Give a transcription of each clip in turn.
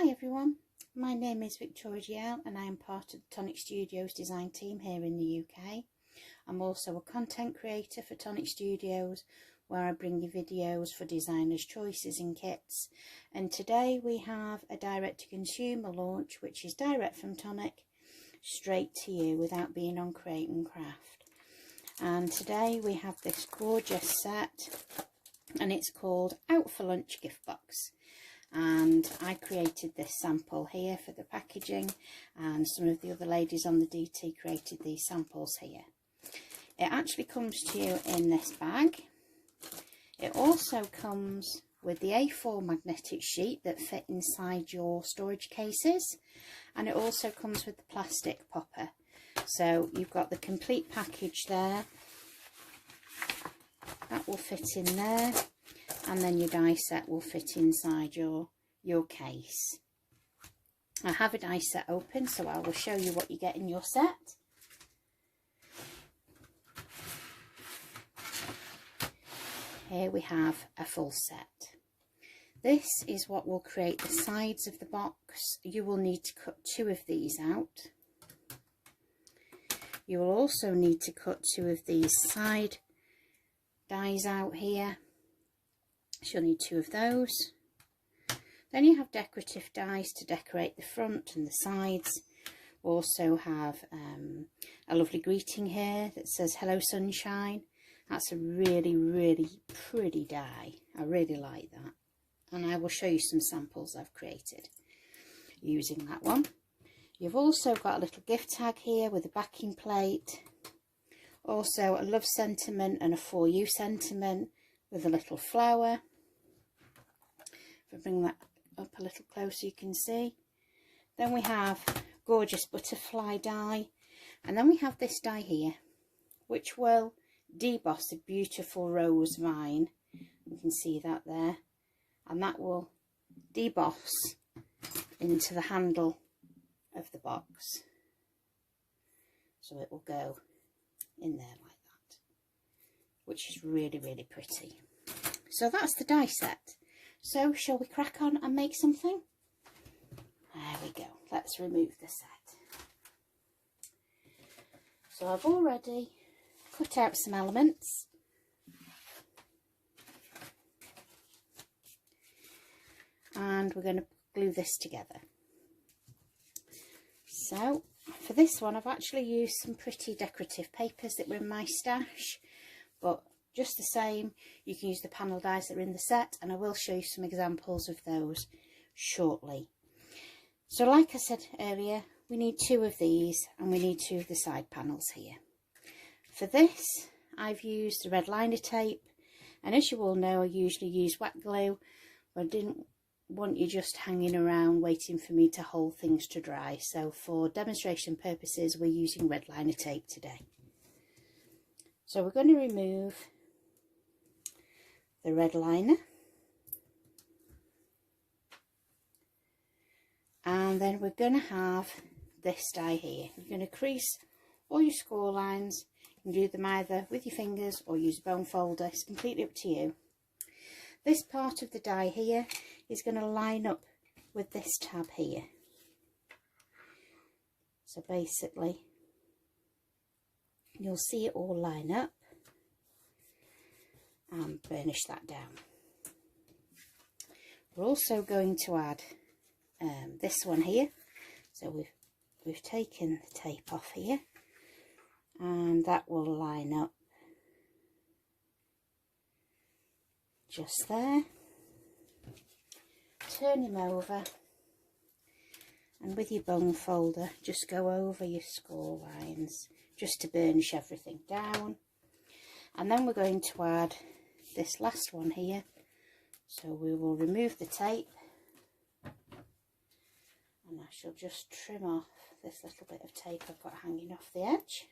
Hi everyone, my name is Victoria and I am part of the Tonic Studios design team here in the UK. I'm also a content creator for Tonic Studios, where I bring you videos for designers' choices in kits. And today we have a direct to consumer launch, which is direct from Tonic straight to you without being on Create and Craft. And today we have this gorgeous set and it's called Out for Lunch gift box. And I created this sample here for the packaging, and some of the other ladies on the DT created these samples here. It actually comes to you in this bag. It also comes with the A4 magnetic sheet that fit inside your storage cases, and it also comes with the plastic popper. So you've got the complete package there. That will fit in there. And then your die set will fit inside your case. I have a die set open, so I will show you what you get in your set. Here we have a full set. This is what will create the sides of the box. You will need to cut 2 of these out. You will also need to cut 2 of these side dies out here. So you'll need 2 of those. Then you have decorative dies to decorate the front and the sides. We also have a lovely greeting here that says "Hello Sunshine." That's a really pretty die. I really like that. And I will show you some samples I've created using that one. You've also got a little gift tag here with a backing plate. Also a love sentiment and a for you sentiment with a little flower. If I bring that up a little closer, you can see. Then we have gorgeous butterfly die, and then we have this die here, which will deboss a beautiful rose vine. You can see that there, and that will deboss into the handle of the box, so it will go in there like that, which is really pretty. So that's the die set. So shall we crack on and make something? There we go. Let's remove the set. So I've already cut out some elements. And we're going to glue this together. So for this one, I've actually used some pretty decorative papers that were in my stash, but just the same, you can use the panel dies that are in the set, and I will show you some examples of those shortly. So like I said earlier, we need 2 of these and we need 2 of the side panels here. For this, I've used the red liner tape, and as you all know, I usually use wet glue, but I didn't want you just hanging around waiting for me to hold things to dry. So for demonstration purposes, we're using red liner tape today. So we're going to remove the red liner, and then we're going to have this die here. You're going to crease all your score lines. You can do them either with your fingers or use a bone folder. It's completely up to you. This part of the die here is going to line up with this tab here. So basically you'll see it all line up, and burnish that down. We're also going to add this one here. So we've taken the tape off here, and that will line up just there. Turn him over, and with your bone folder just go over your score lines just to burnish everything down. And then we're going to add this last one here. So we will remove the tape, and I shall just trim off this little bit of tape I've got hanging off the edge.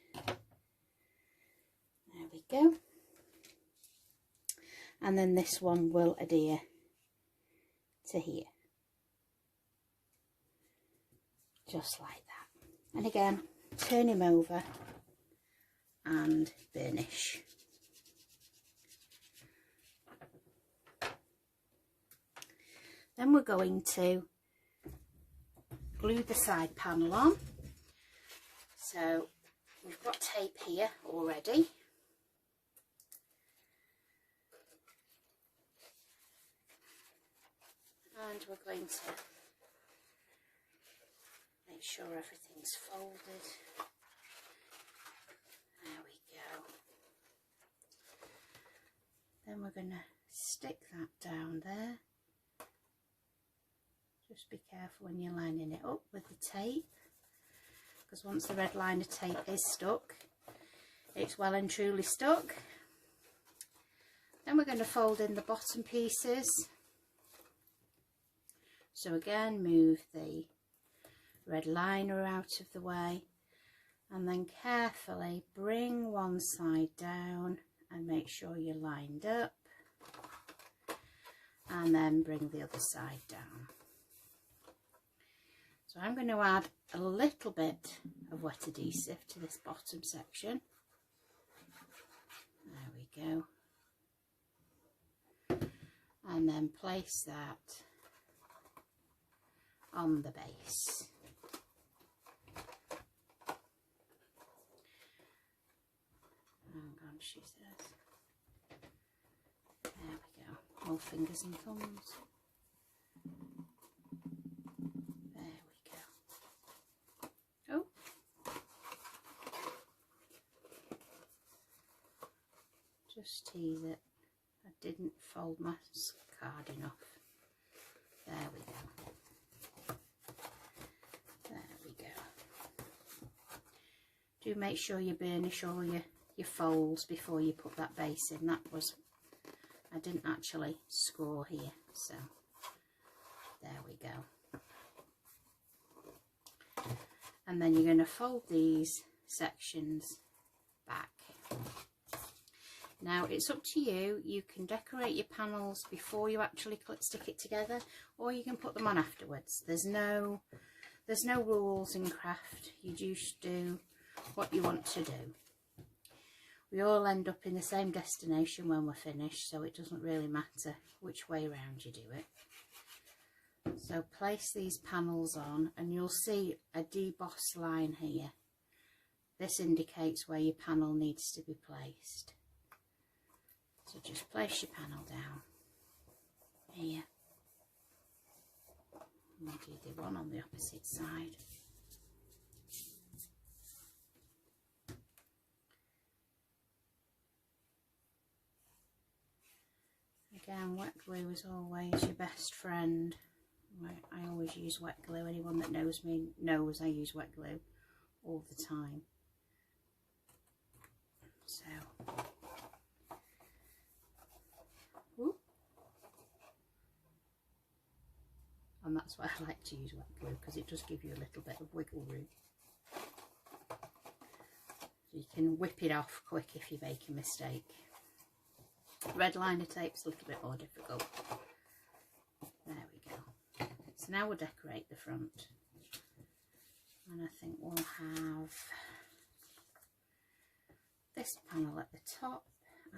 There we go. And then this one will adhere to here, just like that. And again, turn him over and burnish. Then we're going to glue the side panel on. So we've got tape here already. And we're going to make sure everything's folded. There we go. Then we're going to stick that down there. Just be careful when you're lining it up with the tape, because once the red liner tape is stuck, it's well and truly stuck. Then we're going to fold in the bottom pieces. So again, move the red liner out of the way, and then carefully bring one side down and make sure you're lined up, and then bring the other side down. So I'm going to add a little bit of wet adhesive to this bottom section. There we go. And then place that on the base. Hang on, she says. There we go. More fingers and thumbs. There we go. Oh. Just tease it. I didn't fold my card enough. There we go. There we go. Do make sure you burnish all your folds before you put that base in. That was, I didn't actually score here, so there we go. And then you're going to fold these sections back. Now it's up to you. You can decorate your panels before you actually stick it together, or you can put them on afterwards. There's no rules in craft. You just do what you want to do. We all end up in the same destination when we're finished, so it doesn't really matter which way around you do it. So place these panels on, and you'll see a deboss line here. This indicates where your panel needs to be placed. So just place your panel down here. And we'll do the one on the opposite side. Again, wet glue is always your best friend. I always use wet glue. Anyone that knows me knows I use wet glue all the time. So, whoop. And that's why I like to use wet glue, because it does give you a little bit of wiggle room. So you can whip it off quick if you make a mistake. Red liner tape's a little bit more difficult. There we go. So now we'll decorate the front. And I think we'll have this panel at the top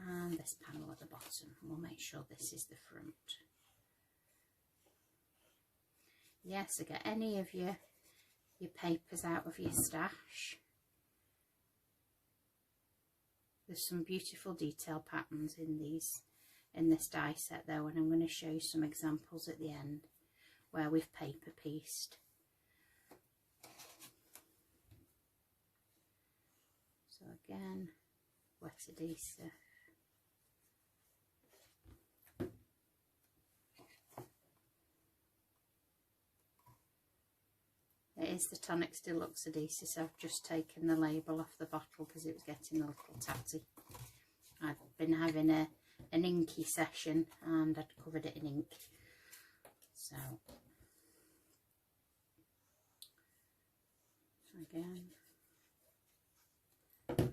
and this panel at the bottom. We'll make sure this is the front. Yes, so get any of your papers out of your stash. There's some beautiful detail patterns in this die set though, and I'm going to show you some examples at the end where we've paper pieced. So again, wet adhesive. It is the Tonic Deluxe adhesive, so I've just taken the label off the bottle because it was getting a little tatty. I've been having an inky session and I'd covered it in ink. So again, there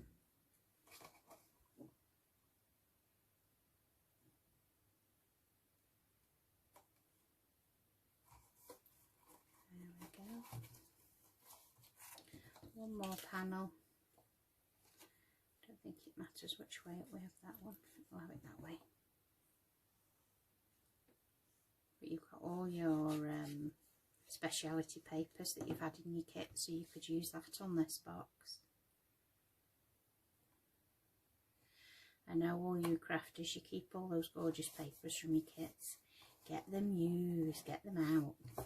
we go. One more panel. Don't think it matters which way we have that one. We'll have it that way. But you've got all your speciality papers that you've had in your kit, so you could use that on this box. I know all you crafters, you keep all those gorgeous papers from your kits. Get them used, get them out.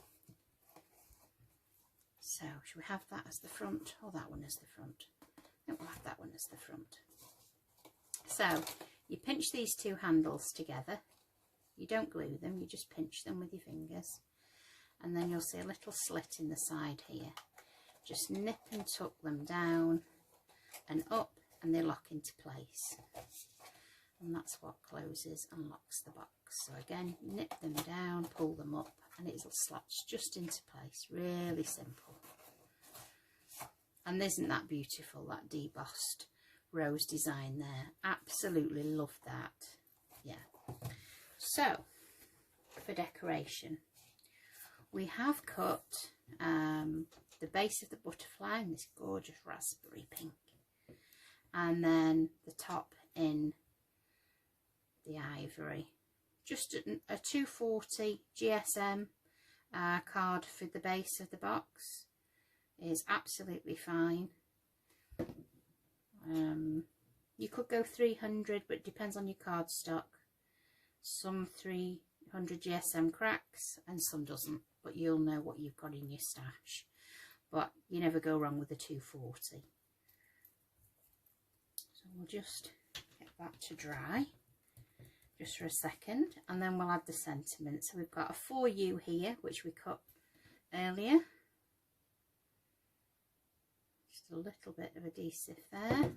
So, should we have that as the front or that one as the front? I think we'll have that one as the front. So, you pinch these two handles together. You don't glue them, you just pinch them with your fingers. And then you'll see a little slit in the side here. Just nip and tuck them down and up, and they lock into place. And that's what closes and locks the box. So again, nip them down, pull them up, and it slots just into place. Really simple. And isn't that beautiful, that debossed rose design there? Absolutely love that. Yeah. So, for decoration, we have cut the base of the butterfly in this gorgeous raspberry pink, and then the top in the ivory. Just a 240 GSM card for the base of the box is absolutely fine. You could go 300, but it depends on your card stock. Some 300 GSM cracks and some doesn't, but you'll know what you've got in your stash. But you never go wrong with a 240. So we'll just get that to dry just for a second, and then we'll add the sentiment. So we've got a for you here, which we cut earlier. Just a little bit of adhesive there.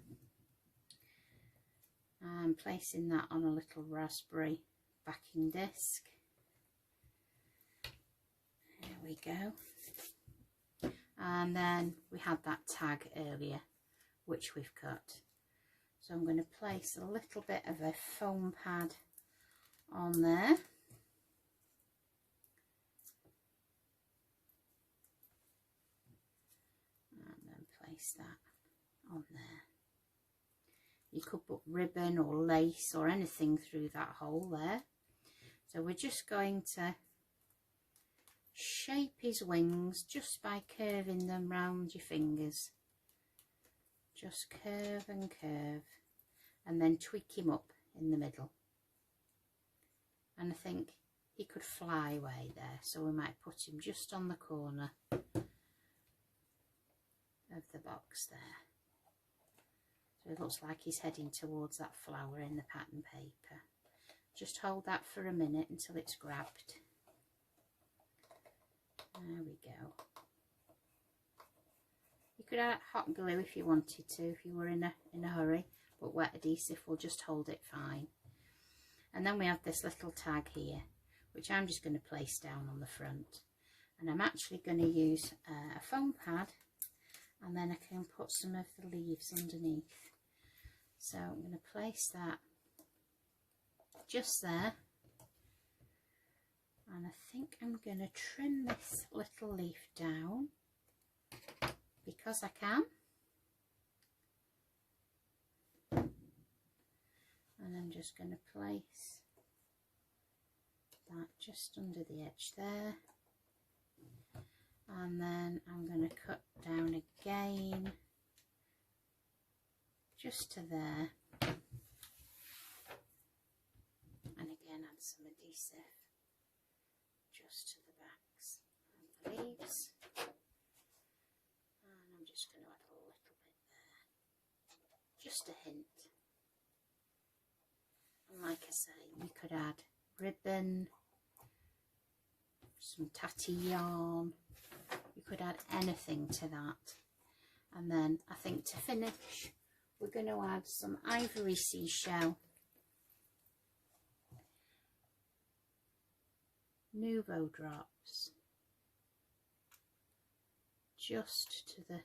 And placing that on a little raspberry backing disc. There we go. And then we had that tag earlier, which we've cut. So I'm going to place a little bit of a foam pad on there. And then place that on there. You could put ribbon or lace or anything through that hole there. So we're just going to shape his wings just by curving them round your fingers. Just curve and curve, and then tweak him up in the middle. And I think he could fly away there, so we might put him just on the corner of the box there. So it looks like he's heading towards that flower in the pattern paper. Just hold that for a minute until it's grabbed. There we go. You could add hot glue if you wanted to, if you were in a hurry, but wet adhesive will just hold it fine. And then we have this little tag here, which I'm just going to place down on the front. And I'm actually going to use a foam pad, and then I can put some of the leaves underneath. So I'm going to place that just there. And I think I'm going to trim this little leaf down, because I can. And I'm just going to place that just under the edge there. And then I'm going to cut down again, just to there. And again add some adhesive just to the backs of the leaves. And I'm just going to add a little bit there, just a hint. And like I say, you could add ribbon, some tatty yarn, you could add anything to that. And then I think to finish, we're going to add some ivory seashell, Nouveau drops, just to the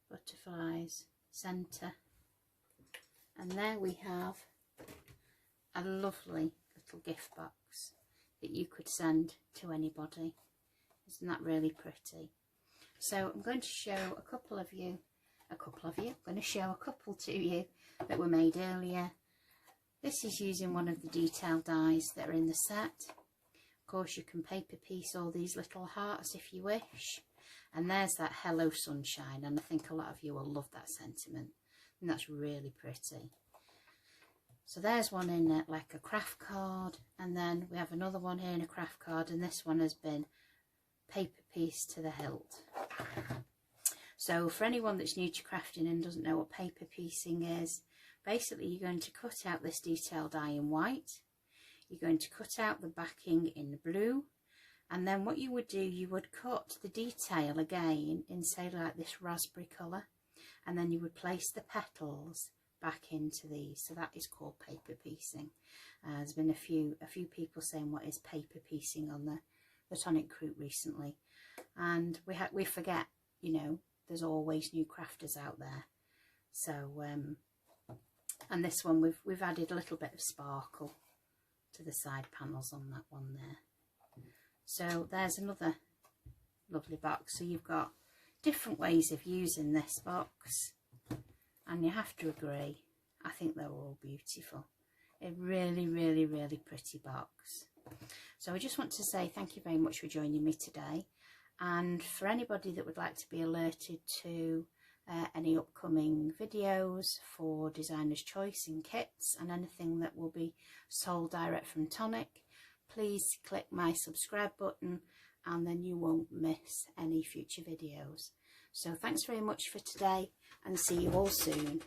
butterfly's centre. And there we have a lovely little gift box that you could send to anybody. Isn't that really pretty? So I'm going to show a couple of you, I'm going to show a couple to you that were made earlier. This is using one of the detail dies that are in the set, Of course, you can paper piece all these little hearts if you wish. And there's that Hello Sunshine, and I think a lot of you will love that sentiment. And that's really pretty. So there's one in like a craft card, and then we have another one here in a craft card, and this one has been paper pieced to the hilt. So for anyone that's new to crafting and doesn't know what paper piecing is, basically you're going to cut out this detailed die in white, you're going to cut out the backing in blue, and then what you would do, you would cut the detail again in, say, like this raspberry colour, and then you would place the petals back into these. So that is called paper piecing. There's been a few people saying what is paper piecing on the Tonic group recently, and we forget, you know, there's always new crafters out there. So and this one we've added a little bit of sparkle to the side panels on that one there. So there's another lovely box. So you've got different ways of using this box, and you have to agree, I think they're all beautiful. A really, really, really pretty box. So I just want to say thank you very much for joining me today, and for anybody that would like to be alerted to any upcoming videos for Designer's Choice in kits and anything that will be sold direct from Tonic, please click my subscribe button, and then you won't miss any future videos. So thanks very much for today, and see you all soon.